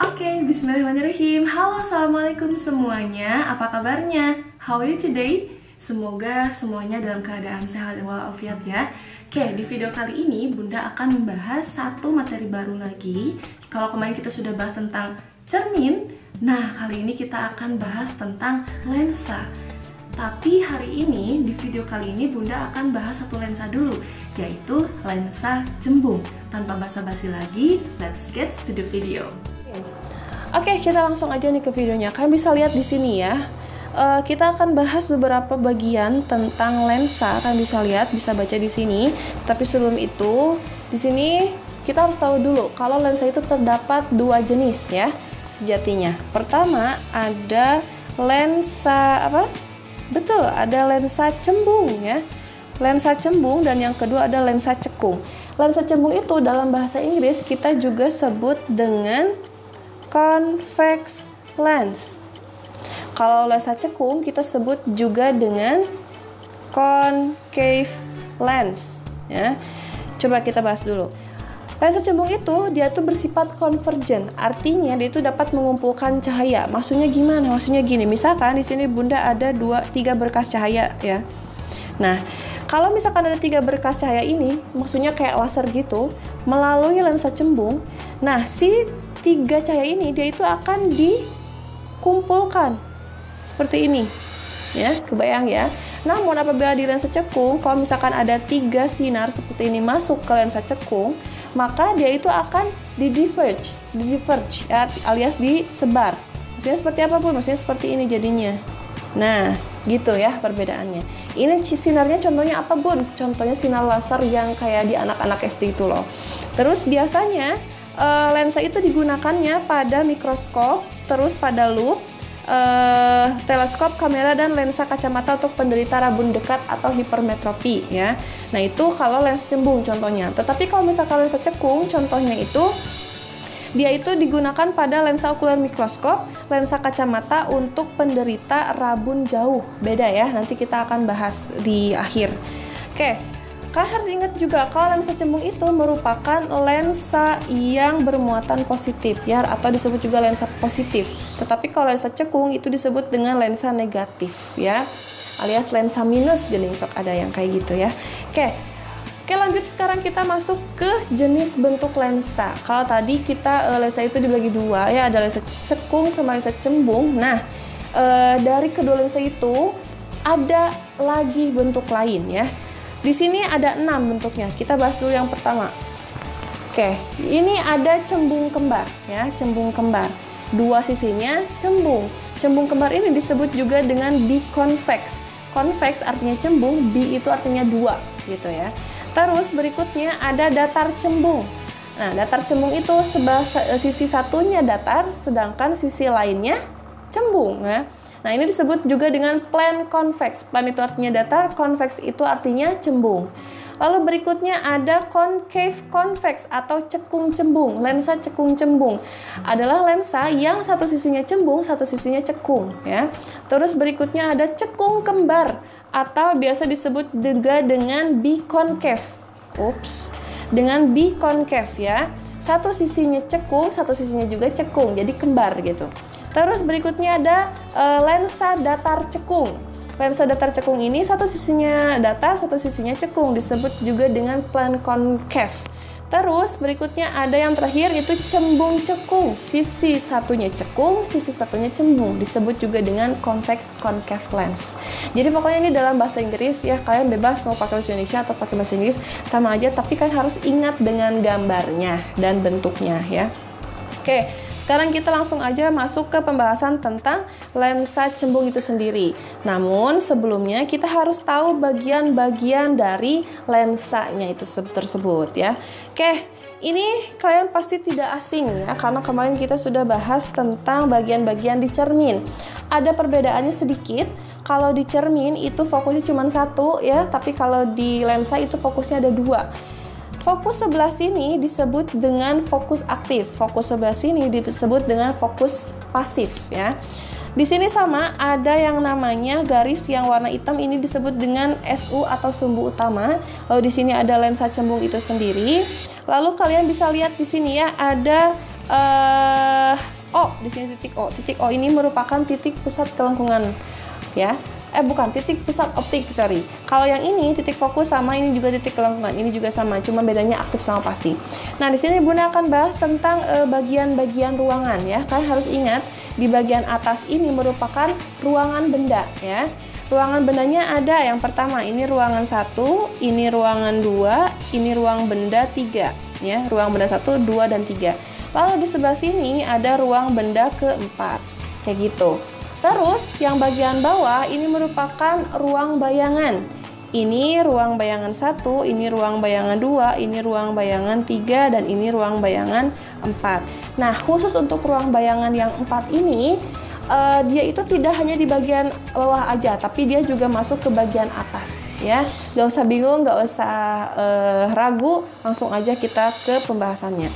Oke, bismillahirrahmanirrahim. Halo, assalamualaikum semuanya. Apa kabarnya? How are you today? Semoga semuanya dalam keadaan sehat dan walafiat ya. Oke, di video kali ini Bunda akan membahas satu materi baru lagi. Kalau kemarin kita sudah bahas tentang cermin, nah kali ini kita akan bahas tentang lensa. Tapi hari ini, di video kali ini Bunda akan bahas satu lensa dulu, yaitu lensa cembung. Tanpa basa-basi lagi, let's get to the video. Oke, kita langsung aja nih ke videonya. Kalian bisa lihat di sini ya. Kita akan bahas beberapa bagian tentang lensa. Kalian bisa lihat, bisa baca di sini. Tapi sebelum itu, di sini kita harus tahu dulu kalau lensa itu terdapat dua jenis ya sejatinya. Pertama ada lensa apa? Betul, ada lensa cembung ya. Lensa cembung, dan yang kedua ada lensa cekung. Lensa cembung itu dalam bahasa Inggris kita juga sebut dengan convex lens. Kalau lensa cekung kita sebut juga dengan concave lens ya. Coba kita bahas dulu. Lensa cembung itu dia tuh bersifat konvergen, artinya dia itu dapat mengumpulkan cahaya. Maksudnya gimana? Maksudnya gini, misalkan di sini Bunda ada 3 berkas cahaya ya. Nah, kalau misalkan ada 3 berkas cahaya ini, maksudnya kayak laser gitu, melalui lensa cembung, nah si 3 cahaya ini dia itu akan dikumpulkan seperti ini ya, kebayang ya. Namun apabila di lensa cekung, kalau misalkan ada 3 sinar seperti ini masuk ke lensa cekung, maka dia itu akan diverge ya, alias disebar. Maksudnya seperti apa pun, maksudnya seperti ini jadinya. Nah, gitu ya perbedaannya. Ini sinarnya contohnya apa Bun? Contohnya sinar laser yang kayak di anak-anak SD itu loh. Terus biasanya lensa itu digunakannya pada mikroskop, terus pada loop, teleskop, kamera, dan lensa kacamata untuk penderita rabun dekat atau hipermetropi ya. Nah itu kalau lensa cembung contohnya. Tetapi kalau misalkan lensa cekung contohnya itu dia itu digunakan pada lensa okuler mikroskop, lensa kacamata untuk penderita rabun jauh. Beda ya, nanti kita akan bahas di akhir. Oke, kalian harus ingat juga kalau lensa cembung itu merupakan lensa yang bermuatan positif ya, atau disebut juga lensa positif. Tetapi kalau lensa cekung itu disebut dengan lensa negatif ya, alias lensa minus geuning sok ada yang kayak gitu ya. Oke, lanjut sekarang kita masuk ke jenis bentuk lensa. Kalau tadi kita lensa itu dibagi dua ya, ada lensa cekung sama lensa cembung. Nah, dari kedua lensa itu ada lagi bentuk lain ya. Di sini ada 6 bentuknya. Kita bahas dulu yang pertama. Oke, ini ada cembung kembar ya, cembung kembar. 2 sisinya cembung. Cembung kembar ini disebut juga dengan biconvex. Convex artinya cembung, bi itu artinya 2 gitu ya. Terus berikutnya ada datar cembung. Nah, datar cembung itu sisi satunya datar, sedangkan sisi lainnya cembung ya. Nah, ini disebut juga dengan plane convex. Plane itu artinya datar, convex itu artinya cembung. Lalu berikutnya ada concave convex atau cekung cembung. Lensa cekung cembung adalah lensa yang satu sisinya cembung, satu sisinya cekung ya. Terus berikutnya ada cekung kembar atau biasa disebut juga dengan biconcave. Dengan biconcave ya. Satu sisinya cekung, satu sisinya juga cekung, jadi kembar gitu. Terus berikutnya ada lensa datar cekung. Lensa datar cekung ini satu sisinya datar, satu sisinya cekung, disebut juga dengan plane concave. Terus berikutnya ada yang terakhir itu cembung cekung. Sisi satunya cekung, sisi satunya cembung, disebut juga dengan convex concave lens. Jadi pokoknya ini dalam bahasa Inggris ya, kalian bebas mau pakai bahasa Indonesia atau pakai bahasa Inggris sama aja, tapi kan harus ingat dengan gambarnya dan bentuknya ya. Oke, sekarang kita langsung aja masuk ke pembahasan tentang lensa cembung itu sendiri. Namun sebelumnya kita harus tahu bagian-bagian dari lensanya itu tersebut ya. Oke, ini kalian pasti tidak asing ya, karena kemarin kita sudah bahas tentang bagian-bagian di cermin. Ada perbedaannya sedikit. Kalau di cermin itu fokusnya cuma 1 ya, tapi kalau di lensa itu fokusnya ada 2. Fokus sebelah sini disebut dengan fokus aktif, fokus sebelah sini disebut dengan fokus pasif ya. Di sini sama ada yang namanya garis yang warna hitam, ini disebut dengan SU atau sumbu utama. Lalu di sini ada lensa cembung itu sendiri. Lalu kalian bisa lihat di sini ya ada di sini titik O. Titik O ini merupakan titik pusat kelengkungan, ya. Bukan, titik pusat optik, sorry. Kalau yang ini titik fokus sama ini juga titik kelengkungan, ini juga sama, cuma bedanya aktif sama pasif. Nah, di sini Bunda akan bahas tentang bagian-bagian ruangan, ya. Kalian harus ingat di bagian atas ini merupakan ruangan benda, ya. Ruangan bendanya ada yang pertama, ini ruangan 1, ini ruangan 2, ini ruang benda 3, ya. Ruang benda 1, 2, dan 3. Lalu di sebelah sini ada ruang benda keempat, kayak gitu. Terus yang bagian bawah ini merupakan ruang bayangan. Ini ruang bayangan 1, ini ruang bayangan 2, ini ruang bayangan 3, dan ini ruang bayangan 4. Nah, khusus untuk ruang bayangan yang 4 ini, dia itu tidak hanya di bagian bawah aja, tapi dia juga masuk ke bagian atas, ya. Gak usah bingung, gak usah ragu, langsung aja kita ke pembahasannya.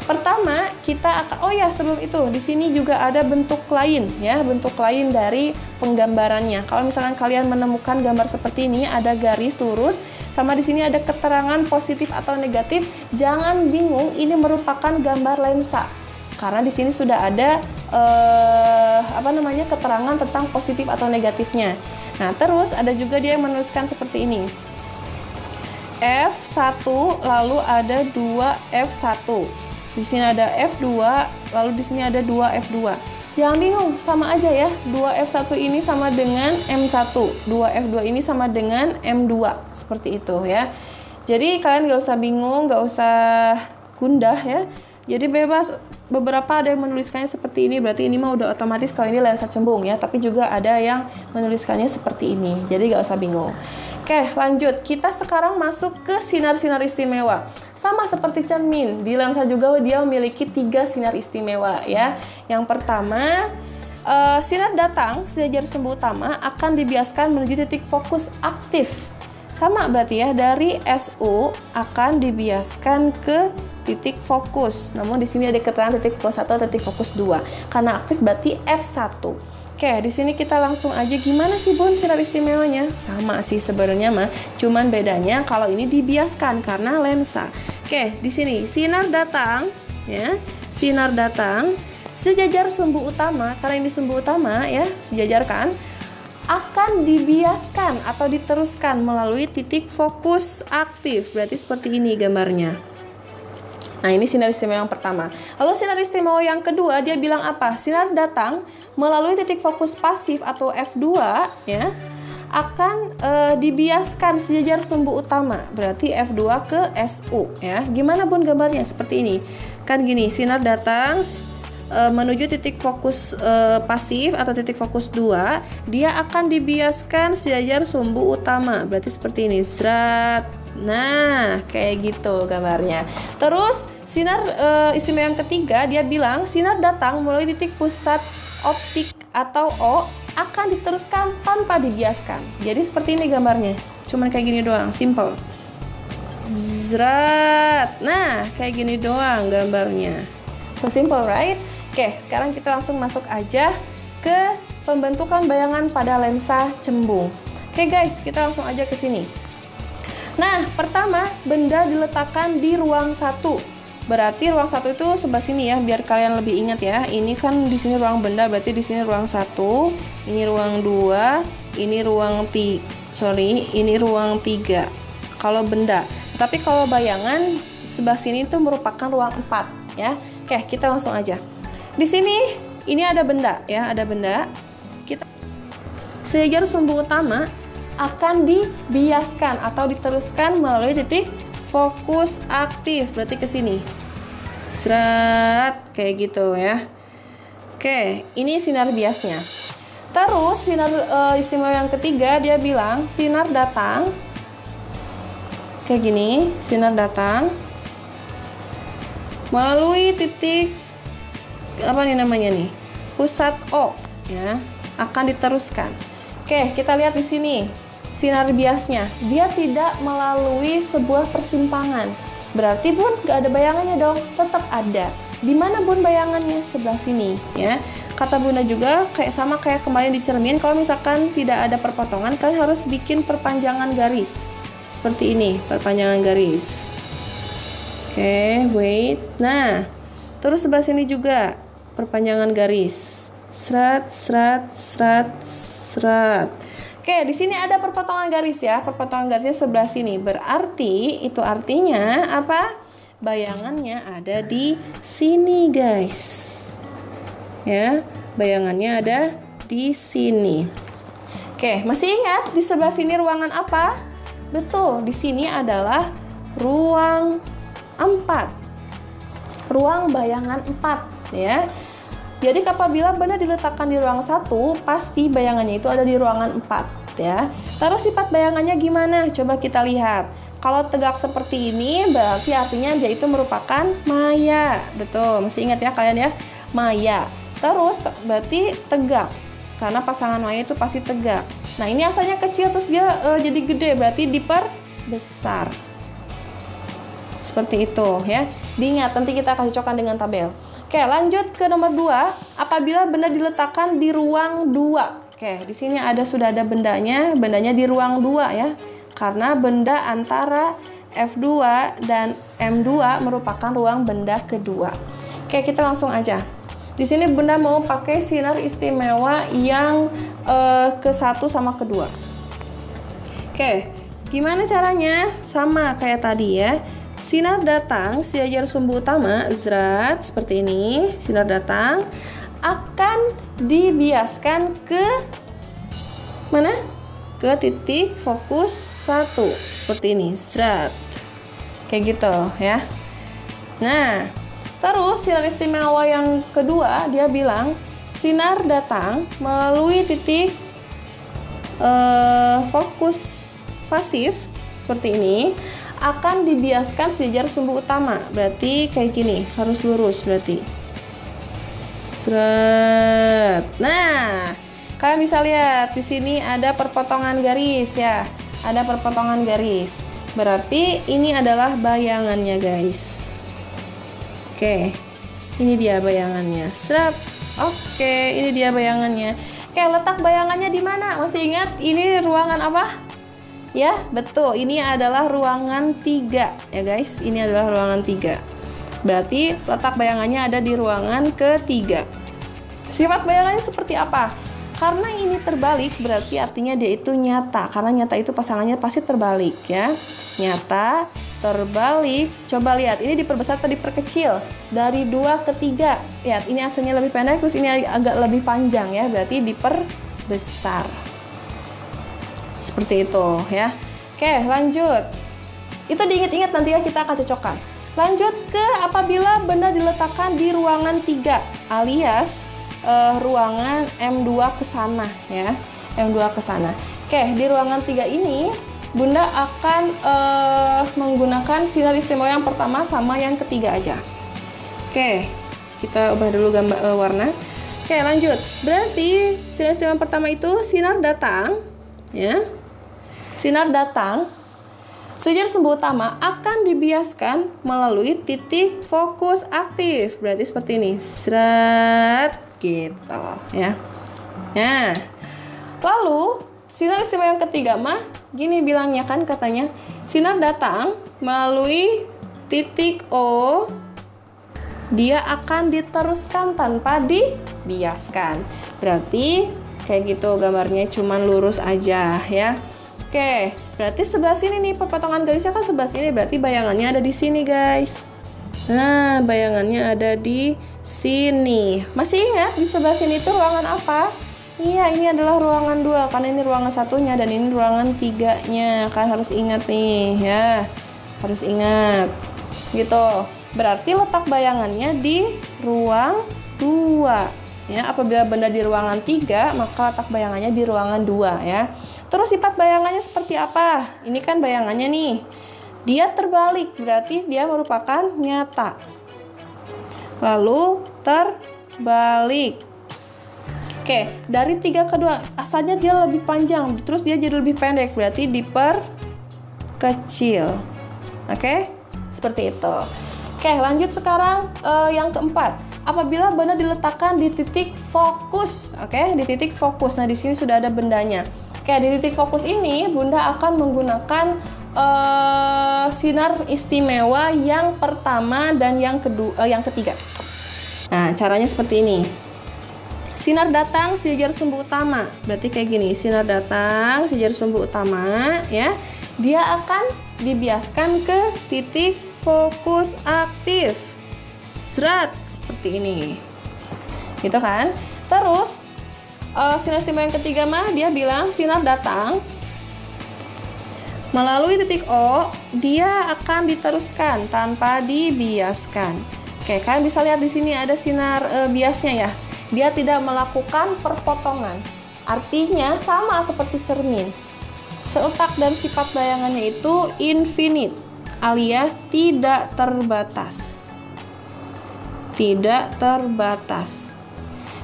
Pertama, kita akan, oh ya sebelum itu, di sini juga ada bentuk lain, ya, bentuk lain dari penggambarannya. Kalau misalkan kalian menemukan gambar seperti ini, ada garis lurus, sama di sini ada keterangan positif atau negatif, jangan bingung, ini merupakan gambar lensa. Karena di sini sudah ada keterangan tentang positif atau negatifnya. Nah, terus ada juga dia yang menuliskan seperti ini. F1 lalu ada 2F1. Di sini ada F2, lalu di sini ada 2F2. Jangan bingung, sama aja ya. 2F1 ini sama dengan M1, 2F2 ini sama dengan M2, seperti itu ya. Jadi kalian gak usah bingung, gak usah gundah ya. Jadi bebas, beberapa ada yang menuliskannya seperti ini, berarti ini mah udah otomatis kalau ini lensa cembung ya. Tapi juga ada yang menuliskannya seperti ini, jadi gak usah bingung. Oke, lanjut. Kita sekarang masuk ke sinar-sinar istimewa. Sama seperti cermin, di lensa juga dia memiliki 3 sinar istimewa ya. Yang pertama, sinar datang sejajar sumbu utama akan dibiaskan menuju titik fokus aktif. Sama berarti ya, dari SU akan dibiaskan ke titik fokus. Namun di sini ada keterangan titik fokus 1 atau titik fokus 2. Karena aktif berarti F1. Oke, di sini kita langsung aja, gimana sih Bun sinar istimewanya? Sama sih sebenarnya mah, cuman bedanya kalau ini dibiaskan karena lensa. Oke, di sini sinar datang ya, sinar datang sejajar sumbu utama, karena ini sumbu utama ya, sejajarkan, akan dibiaskan atau diteruskan melalui titik fokus aktif. Berarti seperti ini gambarnya. Nah, ini sinar istimewa yang pertama. Lalu sinar istimewa yang kedua, dia bilang apa? Sinar datang melalui titik fokus pasif atau F2 ya, akan dibiaskan sejajar sumbu utama. Berarti F2 ke SU ya. Gimana Bun gambarnya? Seperti ini. Kan gini, sinar datang menuju titik fokus pasif atau titik fokus 2, dia akan dibiaskan sejajar sumbu utama. Berarti seperti ini. Zrat. Nah, kayak gitu gambarnya. Terus sinar istimewa yang ketiga, dia bilang sinar datang melalui titik pusat optik atau O akan diteruskan tanpa dibiaskan. Jadi seperti ini gambarnya. Cuman kayak gini doang, simple. Zrat. Nah, kayak gini doang gambarnya. So simple, right? Oke, sekarang kita langsung masuk aja ke pembentukan bayangan pada lensa cembung. Oke guys, kita langsung aja ke sini. Nah, pertama, benda diletakkan di ruang 1. Berarti ruang 1 itu sebelah sini ya, biar kalian lebih ingat ya. Ini kan di sini ruang benda, berarti di sini ruang 1, ini ruang 2, ini ruang ini ruang 3. Kalau benda. Tapi kalau bayangan sebelah sini itu merupakan ruang 4 ya. Oke, kita langsung aja. Di sini ini ada benda ya, ada benda. Kita sejajar sumbu utama akan dibiaskan atau diteruskan melalui titik fokus aktif, berarti ke sini. Seret, kayak gitu ya. Oke, ini sinar biasnya. Terus sinar istimewa yang ketiga, dia bilang sinar datang kayak gini, sinar datang melalui titik apa nih namanya nih? Pusat O ya, akan diteruskan. Oke, kita lihat di sini. Sinar biasnya, dia tidak melalui sebuah persimpangan. Berarti Bun, gak ada bayangannya dong? Tetap ada. Di mana Bun bayangannya? Sebelah sini ya. Kata Bunda juga sama kayak kemarin di cermin, kalau misalkan tidak ada perpotongan, kalian harus bikin perpanjangan garis. Seperti ini, perpanjangan garis. Oke, wait. Nah, terus sebelah sini juga perpanjangan garis. Serat, serat, serat, serat. Oke, di sini ada perpotongan garis ya. Perpotongan garisnya sebelah sini. Berarti itu artinya apa? Bayangannya ada di sini, guys. Ya, bayangannya ada di sini. Oke, masih ingat di sebelah sini ruangan apa? Betul, di sini adalah ruang 4. Ruang bayangan 4 ya. Jadi apabila benda diletakkan di ruang 1, pasti bayangannya itu ada di ruangan 4 ya. Terus sifat bayangannya gimana? Coba kita lihat. Kalau tegak seperti ini berarti artinya dia itu merupakan maya. Betul, masih ingat ya kalian ya? Maya. Terus berarti tegak. Karena pasangan maya itu pasti tegak. Nah, ini asalnya kecil terus dia jadi gede, berarti diperbesar. Seperti itu ya. Diingat, nanti kita akan cocokkan dengan tabel. Oke, lanjut ke nomor 2. Apabila benda diletakkan di ruang 2. Oke, di sini sudah ada bendanya di ruang 2 ya. Karena benda antara F2 dan M2 merupakan ruang benda kedua. Oke, kita langsung aja. Di sini bunda mau pakai sinar istimewa yang ke-1 sama ke-2. Oke, gimana caranya? Sama kayak tadi ya. Sinar datang, sejajar sumbu utama, zrat, seperti ini. Sinar datang akan dibiaskan ke mana? Ke titik fokus 1, seperti ini, zrat. Kayak gitu ya. Nah, terus sinar istimewa yang kedua, dia bilang sinar datang melalui titik fokus pasif seperti ini akan dibiaskan sejajar sumbu utama. Berarti kayak gini, harus lurus berarti. Seret. Nah, kalian bisa lihat di sini ada perpotongan garis ya. Ada perpotongan garis. Berarti ini adalah bayangannya, guys. Oke, ini dia bayangannya. Serap. Oke, ini dia bayangannya. Oke, letak bayangannya di mana? Masih ingat ini ruangan apa? Ya, betul. Ini adalah ruangan 3 ya, guys. Ini adalah ruangan 3. Berarti letak bayangannya ada di ruangan ketiga. Sifat bayangannya seperti apa? Karena ini terbalik, berarti artinya dia itu nyata. Karena nyata itu pasangannya pasti terbalik ya. Nyata, terbalik. Coba lihat, ini diperbesar atau diperkecil? Dari 2 ke 3. Lihat, ini asalnya lebih pendek, terus ini agak lebih panjang ya. Berarti diperbesar. Seperti itu ya. Oke, lanjut. Itu diingat-ingat nanti ya, kita akan cocokkan. Lanjut ke apabila benda diletakkan di ruangan 3 alias ruangan M2 ke sana ya. M2 ke sana. Oke, di ruangan 3 ini Bunda akan menggunakan sinar istimewa yang pertama sama yang ketiga aja. Oke, kita ubah dulu gambar warna. Oke, lanjut. Berarti sinar istimewa yang pertama itu sinar datang ya. Sinar datang sejajar sumbu utama akan dibiaskan melalui titik fokus aktif. Berarti seperti ini. Seret gitu ya. Nah, lalu sinar istimewa yang ketiga mah gini bilangnya kan katanya. Sinar datang melalui titik O, dia akan diteruskan tanpa dibiaskan. Berarti kayak gitu gambarnya, cuman lurus aja ya. Oke, berarti sebelah sini nih perpotongan garisnya kan sebelah sini, berarti bayangannya ada di sini, guys. Nah, bayangannya ada di sini. Masih ingat di sebelah sini itu ruangan apa? Iya, ini adalah ruangan 2 karena ini ruangan satunya dan ini ruangan 3-nya. Kan harus ingat nih ya. Harus ingat. Gitu. Berarti letak bayangannya di ruang 2. Ya, apabila benda di ruangan 3, maka letak bayangannya di ruangan 2 ya. Terus sifat bayangannya seperti apa? Ini kan bayangannya nih. Dia terbalik, berarti dia merupakan nyata. Lalu terbalik. Oke, dari 3 ke 2 asalnya dia lebih panjang, terus dia jadi lebih pendek, berarti diperkecil. Oke? Seperti itu. Oke, lanjut sekarang yang keempat. Apabila benda diletakkan di titik fokus, oke, di titik fokus. Nah, di sini sudah ada bendanya. Oke, di titik fokus ini Bunda akan menggunakan sinar istimewa yang pertama dan yang ketiga. Nah, Nah, caranya seperti ini. Sinar datang sejajar sumbu utama. Berarti kayak gini, sinar datang sejajar sumbu utama ya. Dia akan dibiaskan ke titik fokus aktif. Serat seperti ini. Gitu kan? Terus sinar simbol yang ketiga mah dia bilang sinar datang melalui titik O, dia akan diteruskan tanpa dibiaskan. Oke, kalian bisa lihat di sini ada sinar biasnya ya. Dia tidak melakukan perpotongan. Artinya sama seperti cermin. Seletak dan sifat bayangannya itu infinite, alias tidak terbatas. Tidak terbatas.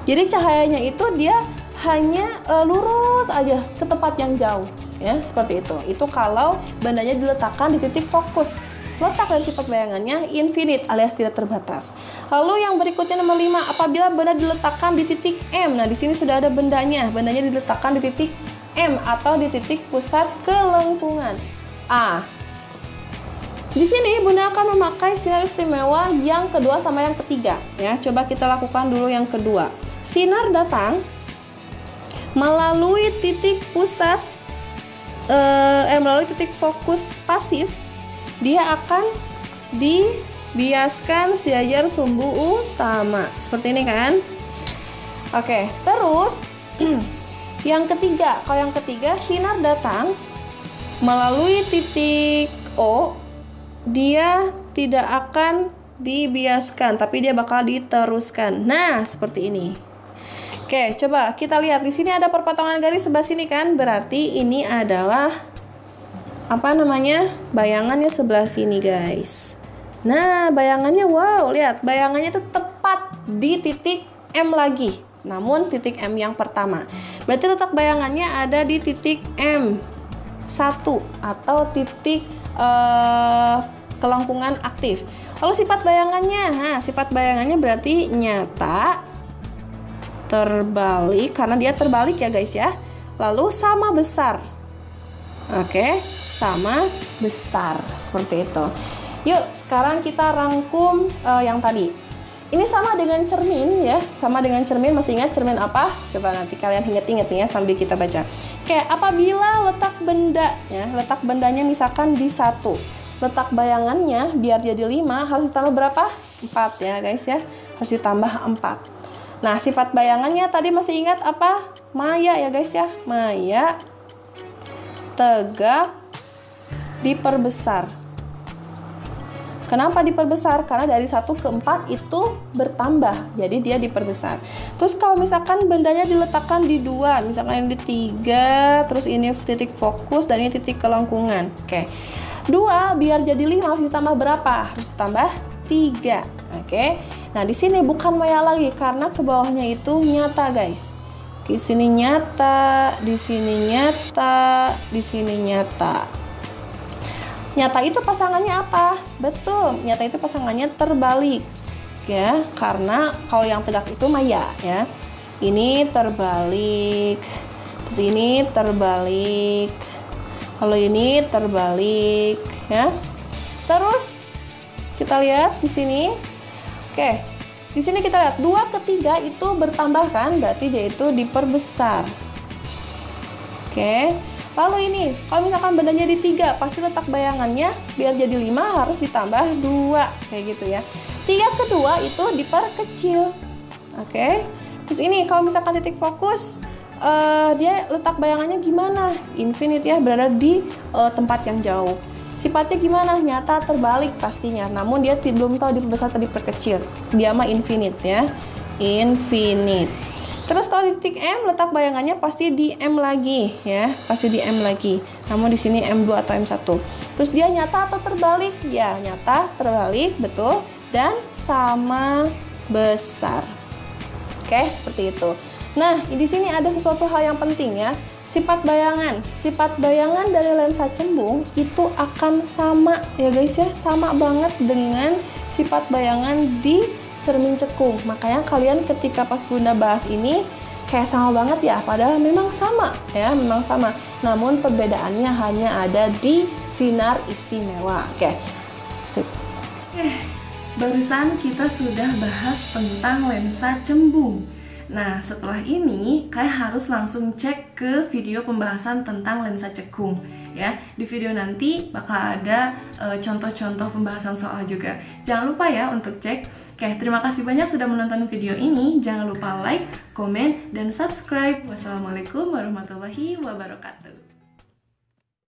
Jadi cahayanya itu dia hanya lurus aja ke tempat yang jauh. Ya, seperti itu. Itu kalau bandanya diletakkan di titik fokus. Letak dan sifat bayangannya infinite alias tidak terbatas. Lalu yang berikutnya nomor 5, apabila benda diletakkan di titik M. Nah, di sini sudah ada bendanya. Bendanya diletakkan di titik M atau di titik pusat kelengkungan A. Di sini Bunda akan memakai sinar istimewa yang kedua sama yang ketiga ya. Coba kita lakukan dulu yang kedua. Sinar datang melalui titik pusat melalui titik fokus pasif. Dia akan dibiaskan sejajar sumbu utama. Seperti ini kan? Oke, terus yang ketiga. Kalau yang ketiga, sinar datang melalui titik O. Dia tidak akan dibiaskan, tapi dia bakal diteruskan. Nah, seperti ini. Oke, coba kita lihat. Di sini ada perpotongan garis sebelah sini kan? Berarti ini adalah bayangannya sebelah sini guys. Nah, bayangannya wow, lihat bayangannya itu tepat di titik M lagi, namun titik M yang pertama. Berarti letak bayangannya ada di titik M1 atau titik kelengkungan aktif. Lalu sifat bayangannya berarti nyata, terbalik karena dia terbalik ya guys ya. Lalu sama besar. Oke, sama besar seperti itu. Yuk, sekarang kita rangkum yang tadi. Ini sama dengan cermin ya, sama dengan cermin. Masih ingat cermin apa? Coba nanti kalian inget-inget nih ya sambil kita baca. Oke, apabila letak benda ya, letak bendanya misalkan di 1, letak bayangannya biar jadi 5 harus ditambah berapa? 4 ya guys ya, harus ditambah 4. Nah, sifat bayangannya tadi masih ingat apa? Maya ya guys ya, maya, tegak, diperbesar. Kenapa diperbesar? Karena dari 1 ke 4 itu bertambah, jadi dia diperbesar. Terus kalau misalkan bendanya diletakkan di 2, misalkan ini di 3, terus ini titik fokus dan ini titik kelengkungan. Oke, 2 biar jadi 5 harus ditambah berapa? Harus ditambah 3. Oke, nah di sini bukan maya lagi karena ke bawahnya itu nyata guys. Di sini nyata, di sini nyata, di sini nyata. Nyata itu pasangannya apa? Betul, nyata itu pasangannya terbalik. Ya, karena kalau yang tegak itu maya ya. Ini terbalik. Terus ini terbalik. Lalu ini terbalik ya. Terus kita lihat di sini. Oke. Di sini kita lihat 2 ke 3 itu bertambah kan, berarti dia itu diperbesar. Oke. Lalu ini, kalau misalkan bendanya di 3, pasti letak bayangannya biar jadi 5 harus ditambah 2, kayak gitu ya. 3 ke 2 itu diperkecil. Oke. Terus ini kalau misalkan titik fokus dia letak bayangannya gimana? Infinite ya, berada di tempat yang jauh. Sifatnya gimana? Nyata, terbalik pastinya. Namun dia belum tahu diperbesar atau diperkecil. Dia mah infinite ya. Infinite. Terus kalau di titik M letak bayangannya pasti di M lagi ya. Pasti di M lagi. Namun di sini M2 atau M1. Terus dia nyata atau terbalik? Ya, nyata, terbalik, betul. Dan sama besar. Oke, seperti itu. Nah, di sini ada sesuatu hal yang penting ya. Sifat bayangan dari lensa cembung itu akan sama ya guys ya, sama banget dengan sifat bayangan di cermin cekung. Makanya kalian ketika pas Bunda bahas ini kayak sama banget ya, padahal memang sama ya, memang sama. Namun perbedaannya hanya ada di sinar istimewa. Oke. Sip. barusan kita sudah bahas tentang lensa cembung. Nah, setelah ini kalian harus langsung cek ke video pembahasan tentang lensa cekung ya. Di video nanti bakal ada contoh-contoh pembahasan soal juga. Jangan lupa ya untuk cek. Oke, terima kasih banyak sudah menonton video ini. Jangan lupa like, komen, dan subscribe. Wassalamualaikum warahmatullahi wabarakatuh.